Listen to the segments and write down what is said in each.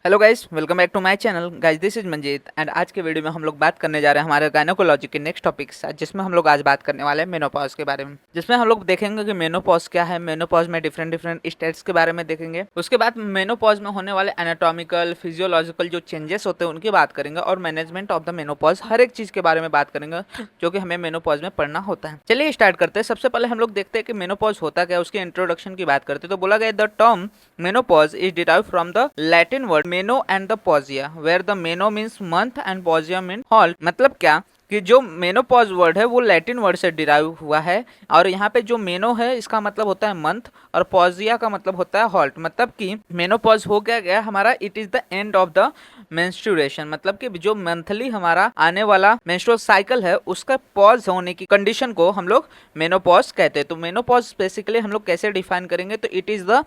Hello guys, welcome back to my channel. Guys, this is Manjeet and आज के video में हम लोग बात करने जा रहे हैं हमारे गायनोकोलॉजी के नेक्स्ट टॉपिक के साथ, जिसमें हम लोग आज बात करने वाले हैं मेनोपॉज के बारे में। जिसमें हम लोग देखेंगे कि मेनोपॉज क्या है, मेनोपॉज में डिफरेंट डिफरेंट स्टेट्स के बारे में देखेंगे। उसके बाद मेनोपॉज में होने वाले एनाटॉमिकल फिजियोलॉजिकल जो चेंजेस होते हैं उनकी बात करेंगे, और मैनेजमेंट ऑफ द मेनोपॉज, हर एक चीज के बारे में बात करेंगे जो कि हमें मेनोपॉज में पढ़ना होता है। चलिए स्टार्ट करते हैं। सबसे पहले हम लोग देखते हैं कि मेनोपॉज होता क्या है, उसके इंट्रोडक्शन की बात करते हैं। तो बोला गया the term menopause is derived from the Latin word meno and the pausia, where the meno means month and pausia means halt। मतलब क्या कि जो मेनोपॉज वर्ड है वो लैटिन वर्ड से डिराइव हुआ है, और यहाँ पे जो मेनो है इसका मतलब होता है मंथ, और पॉजिया का मतलब होता है हॉल्ट। मतलब कि मेनोपॉज हो गया हमारा, it is the end of the menstruation. मतलब कि जो मंथली हमारा आने वाला मेंस्ट्रुअल साइकिल है उसका पॉज होने की कंडीशन को हम लोग मेनोपॉज कहते हैं। तो मेनोपॉज बेसिकली हम लोग कैसे डिफाइन करेंगे, तो it is the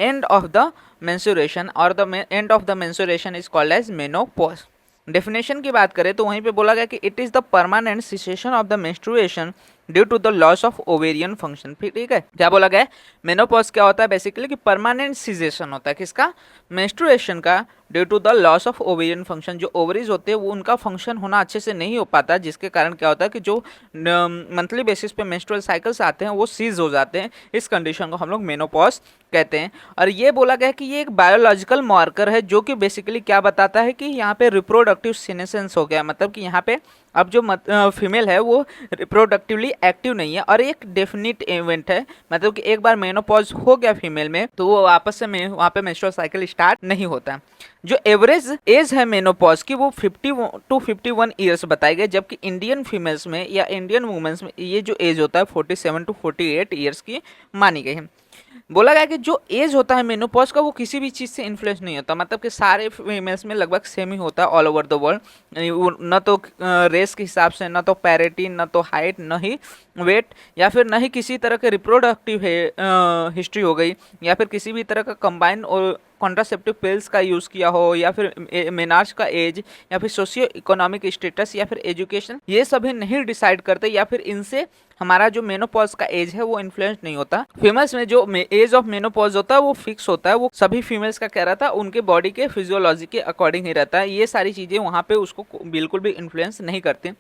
end of the menstruation or the end of the menstruation is called as menopause। Definition की बात करें तो वहीं पे बोला गया कि it is the permanent cessation of the menstruation due to the loss of ovarian function. ठीक है, क्या बोला गया है, मेनोपॉज क्या होता है बेसिकली कि परमानेंट सिसेशन होता है किसका, मेंस्ट्रुएशन का, due to the loss of ovarian function. जो ओवरीज होते हैं वो उनका फंक्शन होना अच्छे से नहीं हो पाता, जिसके कारण क्या होता है कि जो मंथली बेसिस पे मेंस्ट्रुअल साइकिल्स आते हैं वो सीज हो जाते हैं। इस कंडीशन को हम लोग मेनोपॉज कहते हैं। और ये बोला गया कि ये एक बायोलॉजिकल मार्कर है जो कि बेसिकली क्या बताता है कि यहाँ पे रिप्रोडक्टिव सीनेसेंस हो गया। मतलब कि यहाँ पे अब जो फीमेल है वो रिप्रोडक्टिवली एक्टिव नहीं है, और एक डेफिनिट इवेंट है। मतलब कि एक बार मेनोपॉज हो गया फीमेल में तो वो वापस से वहाँ पे मेंस्ट्रुअल साइकिल स्टार्ट नहीं होता। जो एवरेज एज है मेनोपॉज की वो 50 टू 51 ईयर्स बताई गई, जबकि इंडियन फीमेल्स में या इंडियन वुमेन्स में ये जो एज होता है 47 टू 48 ईयर्स की मानी गई है। बोला गया कि जो एज होता है मेनोपॉज का वो किसी भी चीज़ से इन्फ्लुएंस नहीं होता। मतलब कि सारे फीमेल्स में लगभग सेम ही होता है ऑल ओवर द वर्ल्ड। न तो रेस के हिसाब से, न तो पैरिटी, न तो हाइट, न ही वेट, या फिर न ही किसी तरह के रिप्रोडक्टिव हिस्ट्री हो गई, या फिर किसी भी तरह का कंबाइन और कॉन्ट्रासेप्टिव पिल्स का यूज़ किया हो, या फिर मेनार्स का एज, या फिर सोशियो इकोनॉमिक स्टेटस, या फिर एजुकेशन, ये सभी नहीं डिसाइड करते, या फिर इनसे हमारा जो मेनोपॉज का एज है वो इन्फ्लुएंस नहीं होता। फीमेल्स में जो एज ऑफ मेनोपॉज होता है वो फिक्स होता है, वो सभी फीमेल्स का कह रहा था उनके बॉडी के फिजियोलॉजी के अकॉर्डिंग ही रहता है। ये सारी चीज़ें वहाँ पे उसको बिल्कुल भी इन्फ्लुएंस नहीं करती।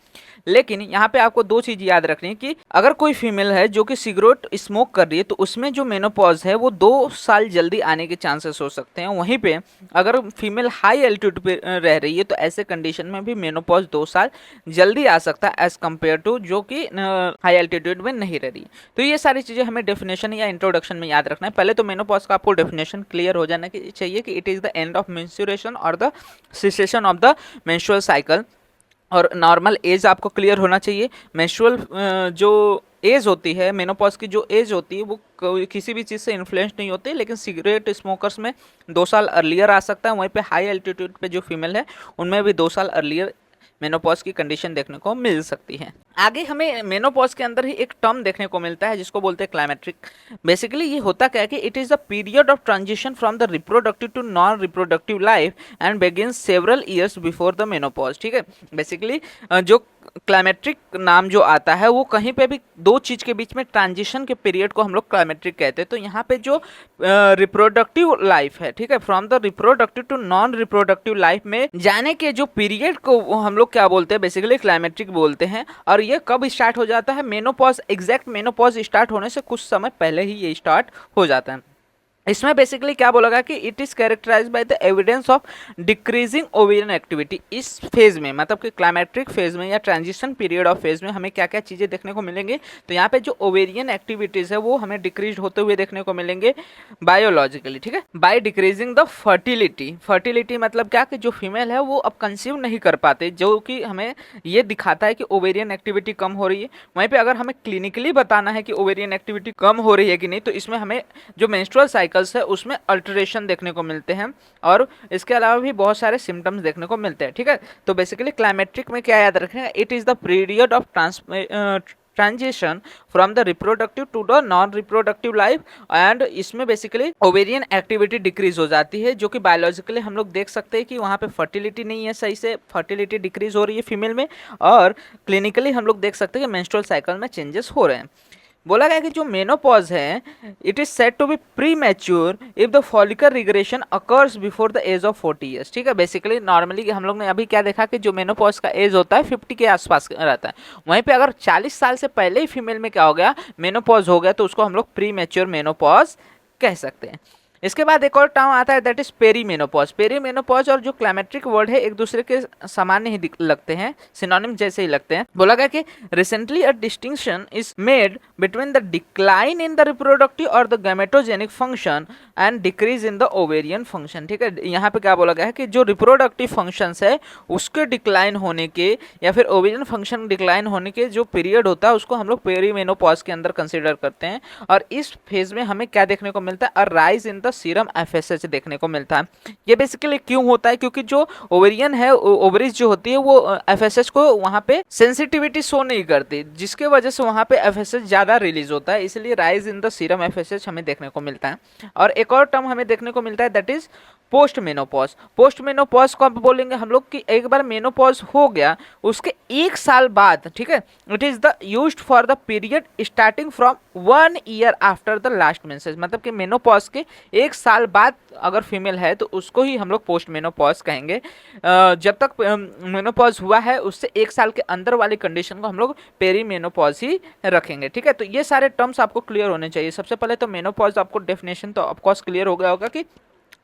लेकिन यहाँ पे आपको दो चीज़ याद रखनी है कि अगर कोई फीमेल है जो कि सिगरेट स्मोक कर रही है तो उसमें जो मेनोपॉज है वो 2 साल जल्दी आने के चांसेस हो सकते हैं। वहीं पे अगर फीमेल हाई एल्टीट्यूड पे रह रही है तो ऐसे कंडीशन में भी मेनोपॉज 2 साल जल्दी आ सकता है एज कम्पेयर टू जो कि हाई एल्टीट्यूड में नहीं रह रही। तो ये सारी चीज़ें हमें डेफिनेशन या इंट्रोडक्शन में याद रखना है। पहले तो मेनोपॉज का आपको डेफिनेशन क्लियर हो जाना चाहिए कि it is the end of menstruation और the cessation of the menstrual cycle. और नॉर्मल एज आपको क्लियर होना चाहिए। मेंस्ट्रुअल जो एज होती है, मेनोपॉज की जो एज होती है वो किसी भी चीज़ से इन्फ्लुएंस नहीं होती, लेकिन सिगरेट स्मोकर्स में 2 साल अर्लियर आ सकता है। वहीं पे हाई एल्टीट्यूड पे जो फीमेल है उनमें भी 2 साल अर्लियर मेनोपॉज की कंडीशन देखने को मिल सकती है। आगे हमें मेनोपॉज के अंदर ही एक टर्म देखने को मिलता है जिसको बोलते हैं क्लाइमेट्रिक। बेसिकली ये होता क्या है कि it is the period of transition from the reproductive to non reproductive life and begins several years before the menopause. ठीक है, बेसिकली जो क्लाइमेट्रिक नाम जो आता है वो कहीं पे भी 2 चीज़ के बीच में ट्रांजिशन के पीरियड को हम लोग क्लाइमेट्रिक कहते हैं। तो यहाँ पे जो रिप्रोडक्टिव लाइफ है, ठीक है, from the reproductive to non reproductive life में जाने के जो पीरियड को हम लोग क्या बोलते हैं, बेसिकली क्लाइमेट्रिक बोलते हैं। और ये कब स्टार्ट हो जाता है, मेनोपॉज, एग्जैक्ट मेनोपॉज स्टार्ट होने से कुछ समय पहले ही ये स्टार्ट हो जाता है। इसमें बेसिकली क्या बोला गया कि it is characterize by the evidence of decreasing ovarian activity. इस फेज में, मतलब कि क्लाइमेट्रिक फेज में या ट्रांजिशन पीरियड ऑफ फेज में हमें क्या क्या चीज़ें देखने को मिलेंगी, तो यहाँ पे जो ओवेरियन एक्टिविटीज़ है वो हमें डिक्रीज होते हुए देखने को मिलेंगे बायोलॉजिकली। ठीक है, by decreasing the fertility. Fertility मतलब क्या कि जो फीमेल है वो अब कंसीव नहीं कर पाते, जो कि हमें ये दिखाता है कि ओवेरियन एक्टिविटी कम हो रही है। वहीं पर अगर हमें क्लिनिकली बताना है कि ओवेरियन एक्टिविटी कम हो रही है कि नहीं, तो इसमें हमें जो मेंस्ट्रुअल साइकिल है उसमें अल्टरेशन देखने को मिलते हैं, और इसके अलावा भी बहुत सारे सिम्टम्स देखने को मिलते हैं। ठीक है, तो बेसिकली क्लाइमेट्रिक में क्या याद रखना है, it is the period of transition from the reproductive to the non reproductive life, and इसमें बेसिकली ओवेरियन एक्टिविटी डिक्रीज हो जाती है, जो कि बायोलॉजिकली हम लोग देख सकते हैं कि वहाँ पे फर्टिलिटी नहीं है, सही से फर्टिलिटी डिक्रीज हो रही है फीमेल में, और क्लिनिकली हम लोग देख सकते हैं कि मेंस्ट्रुअल साइकिल में चेंजेस हो रहे हैं। बोला गया कि जो मेनोपॉज है it is said to be premature if the follicle regression occurs before the age of 40 years. ठीक है, बेसिकली नॉर्मली हम लोग ने अभी क्या देखा कि जो मेनोपॉज का एज होता है 50 के आसपास रहता है, वहीं पे अगर 40 साल से पहले ही फीमेल में क्या हो गया, मेनोपॉज हो गया, तो उसको हम लोग प्री मैच्योर मेनोपॉज कह सकते हैं। इसके बाद एक और टर्म आता है दैट इज पेरीमेनोपॉज। पेरीमेनोपॉज और जो क्लाइमेट्रिक वर्ड है एक दूसरे के सामान्य ही लगते हैं, सिनोनिम जैसे ही लगते हैं। बोला गया कि recently a distinction is made between the decline in the reproductive और the gametogenic function and decrease in the ovarian function. ठीक है, यहाँ पे क्या बोला गया है कि जो रिप्रोडक्टिव फंक्शंस है उसके डिक्लाइन होने के या फिर ओवेरियन फंक्शन डिक्लाइन होने के जो पीरियड होता है उसको हम लोग पेरीमेनोपॉज के अंदर कंसिडर करते हैं। और इस फेज में हमें क्या देखने को मिलता है, a rise in the serum FSH देखने को मिलता है। ये बेसिकली क्यों होता है, क्योंकि जो ओवेरियन है, ओवरीज जो होती है वो एफएसएच को वहां पे सेंसिटिविटी शो नहीं करती, जिसके वजह से वहां पे एफएसएच ज्यादा रिलीज होता है, इसलिए rise in the serum FSH हमें देखने को मिलता है। और एक और टर्म हमें देखने को मिलता है that is post menopause. Post menopause को अब बोलेंगे हम लोग कि एक बार मेनोपॉज हो गया उसके एक साल बाद, ठीक है, it is the used for the period starting from 1 year after the last menses. मतलब कि मेनोपॉज के एक साल बाद अगर फीमेल है तो उसको ही हम लोग पोस्ट मेनोपॉज कहेंगे। जब तक मेनोपॉज हुआ है उससे एक साल के अंदर वाली कंडीशन को हम लोग पेरी मेनोपॉज ही रखेंगे। ठीक है, तो ये सारे टर्म्स आपको क्लियर होने चाहिए। सबसे पहले तो मेनोपॉज आपको डेफिनेशन तो ऑफकोर्स क्लियर हो गया होगा कि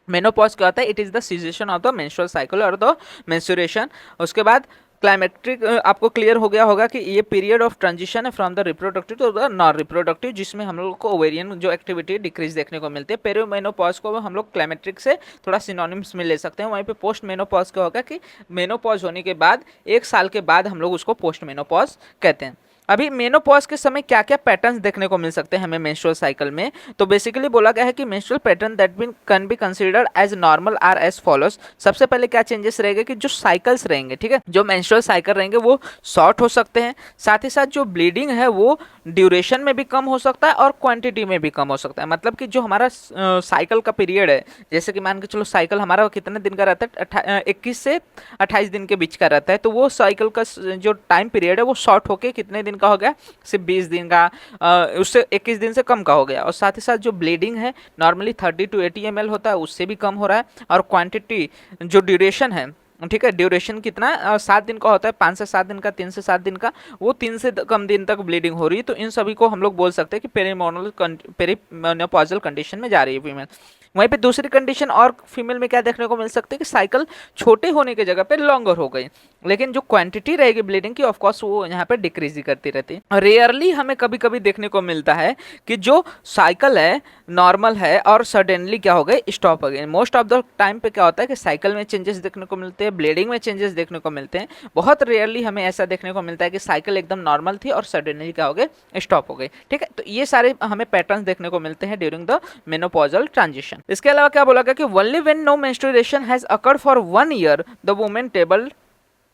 मेनोपॉज क्या होता है, it is the cessation of the menstrual cycle और द मेंस्ट्रुएशन। उसके बाद क्लाइमेट्रिक आपको क्लियर हो गया होगा कि ये पीरियड ऑफ ट्रांजिशन है from the reproductive to the non reproductive, जिसमें हम लोग को ओवेरियन जो एक्टिविटी डिक्रीज देखने को मिलती है। पेरीमेनोपॉज को हम लोग क्लाइमेट्रिक से थोड़ा सिनोनिम्स में ले सकते हैं। वहीं पे पोस्ट मेनोपॉज क्या होगा कि मेनोपॉज होने के बाद एक साल के बाद हम लोग उसको पोस्ट मेनोपॉज कहते हैं। अभी मेनोपॉज के समय क्या क्या पैटर्न्स देखने को मिल सकते हैं हमें मेंस्ट्रुअल साइकिल में, तो बेसिकली बोला गया है कि menstrual pattern that can be considered as normal are as follows. सबसे पहले क्या चेंजेस रहेंगे कि जो साइकिल्स रहेंगे, ठीक है, जो मेंस्ट्रुअल साइकिल रहेंगे वो शॉर्ट हो सकते हैं, साथ ही साथ जो ब्लीडिंग है वो ड्यूरेशन में भी कम हो सकता है और क्वांटिटी में भी कम हो सकता है। मतलब कि जो हमारा साइकिल का पीरियड है, जैसे कि मान के चलो साइकिल हमारा कितने दिन का रहता है, 21 से 28 दिन के बीच का रहता है, तो वो साइकिल का जो टाइम पीरियड है वो शॉर्ट होके कितने दिन का हो गया, सिर्फ 20 दिन का, उससे 21 दिन से कम का हो गया। और साथ ही साथ जो ब्लीडिंग है नॉर्मली 30 to 80 ml होता है, उससे भी कम हो रहा है। और क्वांटिटी जो ड्यूरेशन है, ठीक है, ड्यूरेशन कितना 7 दिन का होता है, 5 से 7 दिन का, 3 से 7 दिन का, वो 3 से कम दिन तक ब्लीडिंग हो रही है, तो इन सभी को हम लोग बोल सकते हैं कि पेरीमेनोपॉजल कंडीशन में जा रही है फीमेल। वहीं पे दूसरी कंडीशन और फीमेल में क्या देखने को मिल सकती है कि साइकिल छोटे होने की जगह पे लॉन्गर हो गई, लेकिन जो क्वांटिटी रहेगी ब्लीडिंग की ऑफकोर्स वो यहाँ पे डिक्रीज ही करती रहती है। रेयरली हमें कभी कभी देखने को मिलता है कि जो साइकिल है नॉर्मल है और सडनली क्या हो गए, स्टॉप हो गए। मोस्ट ऑफ द टाइम पे क्या होता है कि साइकिल में चेंजेस देखने को मिलते हैं, ब्लीडिंग में चेंजेस देखने को मिलते हैं। बहुत रेयरली हमें ऐसा देखने को मिलता है कि साइकिल एकदम नॉर्मल थी और सडनली क्या हो गए, स्टॉप हो गई। ठीक है, तो ये सारे हमें पैटर्न्स देखने को मिलते हैं ड्यूरिंग द मेनोपॉजल ट्रांजिशन। इसके अलावा क्या बोला गया कि only when no menstruation has occurred for 1 year the women table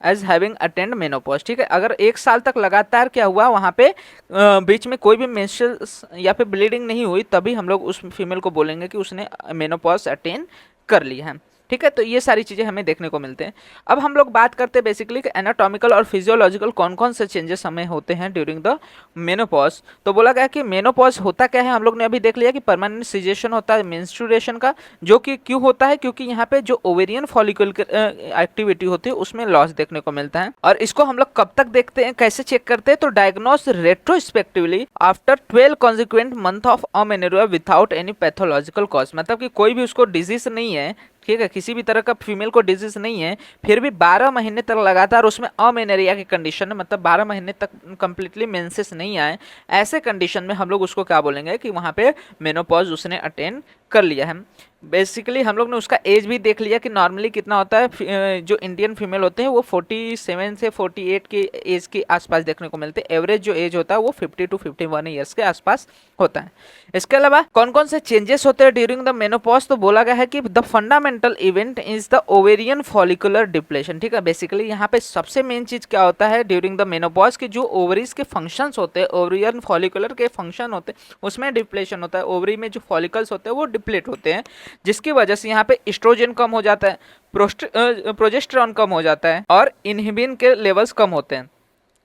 as having attend menopause. ठीक है, अगर एक साल तक लगातार क्या हुआ वहाँ पे बीच में कोई भी मेंस्ट्रुअल या फिर ब्लीडिंग नहीं हुई, तभी हम लोग उस फीमेल को बोलेंगे कि उसने मेनोपॉज अटेन कर ली है। ठीक है, तो ये सारी चीज़ें हमें देखने को मिलते हैं। अब हम लोग बात करते हैं बेसिकली कि एनाटॉमिकल और फिजियोलॉजिकल कौन कौन से चेंजेस हमें होते हैं ड्यूरिंग द मेनोपॉज। तो बोला गया कि मेनोपॉज होता क्या है, हम लोग ने अभी देख लिया कि परमानेंट सीजेशन होता है मेंस्ट्रुएशन का, जो कि क्यों होता है, क्योंकि यहाँ पे जो ओवेरियन फॉलिकल एक्टिविटी होती है उसमें लॉस देखने को मिलता है। और इसको हम लोग कब तक देखते हैं, कैसे चेक करते हैं, तो diagnose retrospectively after 12 consequent month of amenorrhoea without any pathological cause. मतलब कि कोई भी उसको डिजीज नहीं है, ठीक है, किसी भी तरह का फीमेल को डिजीज नहीं है, फिर भी 12 महीने तक लगातार उसमें अमेनोरिया की कंडीशन है, मतलब 12 महीने तक कंप्लीटली मेंसेस नहीं आए, ऐसे कंडीशन में हम लोग उसको क्या बोलेंगे कि वहाँ पे मेनोपॉज उसने अटेन कर लिया है। बेसिकली हम लोग ने उसका एज भी देख लिया कि नॉर्मली कितना होता है, जो इंडियन फीमेल होते हैं वो 47 से 48 के एज के आसपास देखने को मिलते हैं। एवरेज जो एज होता है वो 50 to 51 ईयर्स के आसपास होता है। इसके अलावा कौन कौन से चेंजेस होते हैं ड्यूरिंग द मेनोपॉज, तो बोला गया है कि the fundamental event is the ovarian follicular depletion. ठीक है, बेसिकली यहाँ पे सबसे मेन चीज क्या होता है ड्यूरिंग द मेनोपॉज की जो ओवरीज के फंक्शंस होते हैं, ओवेरियन फॉलिकुलर के फंक्शन होते हैं, उसमें डिप्लेशन होता है। ओवरी में जो फॉलिकल्स होते हैं वो डिप्लेट होते हैं, जिसकी वजह से यहाँ पे एस्ट्रोजन कम हो जाता है, प्रोजेस्टेरॉन कम हो जाता है और इनहिबिन के लेवल्स कम होते हैं।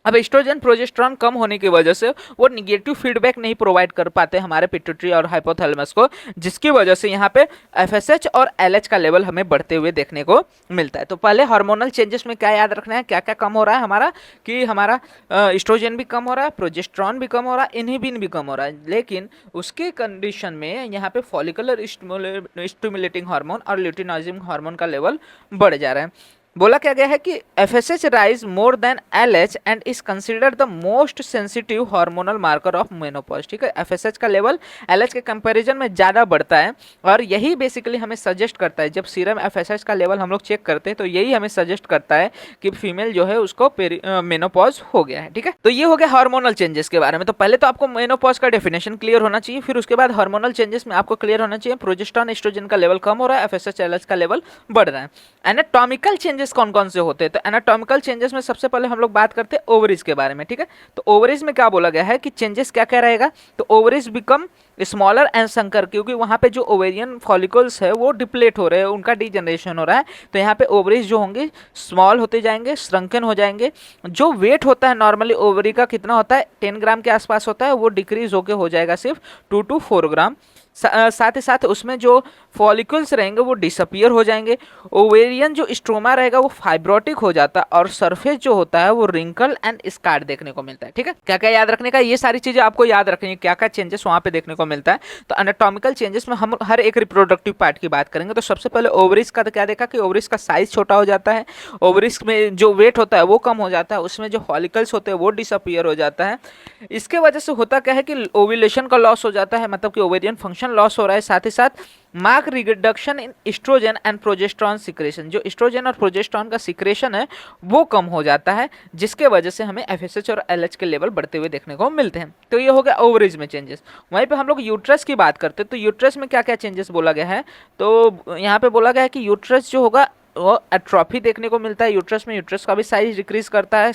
अब एस्ट्रोजन प्रोजेस्टेरॉन कम होने की वजह से वो निगेटिव फीडबैक नहीं प्रोवाइड कर पाते हमारे पिट्यूटरी और हाइपोथैलेमस को, जिसकी वजह से यहाँ पे एफएसएच और एलएच का लेवल हमें बढ़ते हुए देखने को मिलता है। तो पहले हार्मोनल चेंजेस में क्या याद रखना है, क्या क्या कम हो रहा है हमारा, कि हमारा एस्ट्रोजन भी कम हो रहा है, प्रोजेस्टेरॉन भी कम हो रहा है, इनहिबिन भी कम हो रहा है, लेकिन उसके कंडीशन में यहाँ पे फॉलिकुलर स्टिमुलेटिंग हार्मोन और ल्यूटिनाइजिंग हार्मोन का लेवल बढ़ जा रहा है। बोला क्या गया है कि FSH rise more than LH and is considered the most sensitive hormonal marker of menopause. ठीक है, FSH का लेवल LH के कंपैरिजन में ज़्यादा बढ़ता है और यही बेसिकली हमें सजेस्ट करता है, जब सीरम FSH का लेवल हम लोग चेक करते हैं तो यही हमें सजेस्ट करता है कि फीमेल जो है उसको मेनोपॉज हो गया है। ठीक है, तो ये हो गया हार्मोनल चेंजेस के बारे में। तो पहले तो आपको मेनोपॉज का डेफिनेशन क्लियर होना चाहिए, फिर उसके बाद हार्मोनल चेंजेस में आपको क्लियर होना चाहिए प्रोजेस्टेरॉन एस्ट्रोजन का लेवल कम हो रहा है, FSH LH का लेवल बढ़ रहा है। एनाटॉमिकल चेंजेस कौन कौन से होते हैं, तो एनाटॉमिकल चेंजेस में सबसे पहले हम लोग बात करते हैं ओवरीज के बारे में। ठीक है, तो ओवरीज में क्या बोला गया है कि चेंजेस क्या क्या रहेगा, तो ओवरीज बिकम स्मॉलर एंड संकर, क्योंकि वहां पे जो ओवेरियन फॉलिकल्स है वो डिप्लेट हो रहे हैं, उनका डीजनरेशन हो रहा है, तो यहाँ पे ओवरीज जो होंगे स्मॉल होते जाएंगे, श्रंकन हो जाएंगे। जो वेट होता है नॉर्मली ओवरी का कितना होता है, 10 ग्राम के आसपास होता है, वो डिक्रीज होकर हो जाएगा सिर्फ 2 to 4 ग्राम। साथ ही साथ उसमें जो फॉलिकल्स रहेंगे वो डिसअपियर हो जाएंगे। ओवेरियन जो स्ट्रोमा रहेगा वो फाइब्रोटिक हो जाता है और सरफेस जो होता है वो रिंकल एंड स्कार देखने को मिलता है। ठीक है, क्या क्या याद रखने का, ये सारी चीजें आपको याद रखनी है, क्या क्या चेंजेस वहां पे देखने को मिलता है। तो एनाटॉमिकल चेंजेस में हम हर एक रिप्रोडक्टिव पार्ट की बात करेंगे। तो सबसे पहले ओवरिस का तो क्या देखा कि ओवरिस का साइज छोटा हो जाता है, ओवरिस में जो वेट होता है वो कम हो जाता है, उसमें जो फॉलिकल्स होते हैं वो डिसअपियर हो जाता है। इसके वजह से होता क्या है कि ओव्यूलेशन का लॉस हो जाता है, मतलब कि ओवेरियन फंक्शन लॉस हो रहा है। साथ ही साथ mark reduction in estrogen and progesterone secretion, जो एस्ट्रोजन और प्रोजेस्टेरॉन का सिक्रेशन है वो कम हो जाता है, जिसके वजह से हमें FSH और LH के लेवल बढ़ते हुए देखने को मिलते हैं। तो ये हो गया ओवरेज में चेंजेस। वहीं पे हम लोग यूट्रस की बात करते हैं, तो यूट्रस में क्या क्या चेंजेस बोला गया है, तो यहाँ पे बोला गया है कि यूट्रस जो होगा वो एट्रोफी देखने को मिलता है यूट्रस में, यूट्रस का भी साइज डिक्रीज करता है,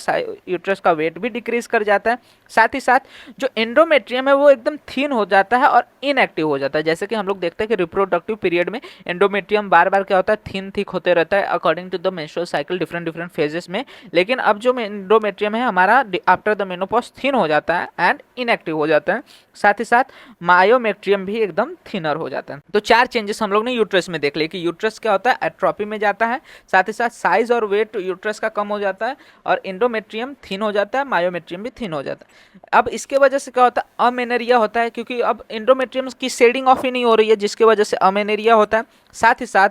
यूट्रस का वेट भी डिक्रीज कर जाता है। साथ ही साथ जो एंडोमेट्रियम है वो एकदम थीन हो जाता है और इनएक्टिव हो जाता है। जैसे कि हम लोग देखते हैं कि रिप्रोडक्टिव पीरियड में एंडोमेट्रियम बार बार क्या होता है, थिन थिक होते रहता है according to the menstrual cycle different phases में। लेकिन अब जो एंडोमेट्रियम है हमारा आफ्टर द मेनोपॉज थिन हो जाता है एंड इनएक्टिव हो जाता है। साथ ही साथ मायोमेट्रियम भी एकदम थिनर हो जाता है। तो 4 चेंजेस हम लोग ने यूट्रस में देख लिए कि यूट्रस क्या होता है, एट्रोफी में जाता है, साथ ही साथ साइज और वेट यूट्रस का कम हो जाता है और एंडोमेट्रियम थिन हो जाता है, मायोमेट्रियम भी थिन हो जाता है। अब इसके वजह से क्या होता है, अमेनेरिया होता है, क्योंकि अब एंडोमेट्रियम की शेडिंग ऑफ ही नहीं हो रही है, जिसकी वजह से अमेनेरिया होता है। साथ ही साथ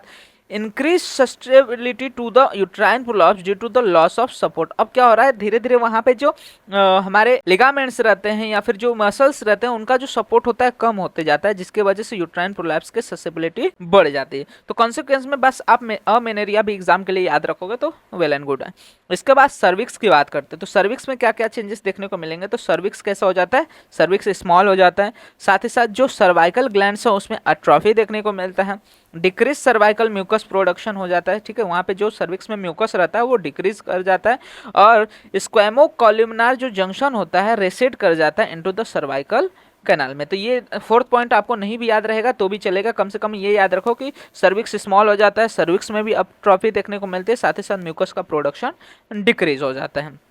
increase susceptibility to the uterine prolapse due to the loss of support. अब क्या हो रहा है, धीरे धीरे वहां पे जो हमारे लिगामेंट्स रहते हैं या फिर जो मसल्स रहते हैं उनका जो सपोर्ट होता है कम होते जाता है, जिसके वजह से यूट्राइन प्रोलैप्स की सस्टेबिलिटी बढ़ जाती है। तो कॉन्सिक्वेंस में बस आप अमेनेरिया भी एग्जाम के लिए याद रखोगे तो वेल एंड गुड है। इसके बाद सर्विक्स की बात करते हैं, तो सर्विक्स में क्या क्या चेंजेस देखने को मिलेंगे, तो सर्विक्स कैसा हो जाता है, सर्विक्स स्मॉल हो जाता है। साथ ही साथ जो सर्वाइकल ग्लैंड्स है उसमें एट्रोफी देखने को मिलता है, डिक्रीज सर्वाइकल म्यूकस प्रोडक्शन हो जाता है। ठीक है, वहाँ पे जो सर्विक्स में म्यूकस रहता है वो डिक्रीज कर जाता है और स्क्वेमो कॉलमनार जो जंक्शन होता है रेसिड कर जाता है इनटू द सर्वाइकल कैनाल में। तो ये 4th पॉइंट आपको नहीं भी याद रहेगा तो भी चलेगा, कम से कम ये याद रखो कि सर्विक्स स्मॉल हो जाता है, सर्विक्स में भी एट्रोफी देखने को मिलती है, साथ ही साथ म्यूकस का प्रोडक्शन डिक्रीज हो जाता है।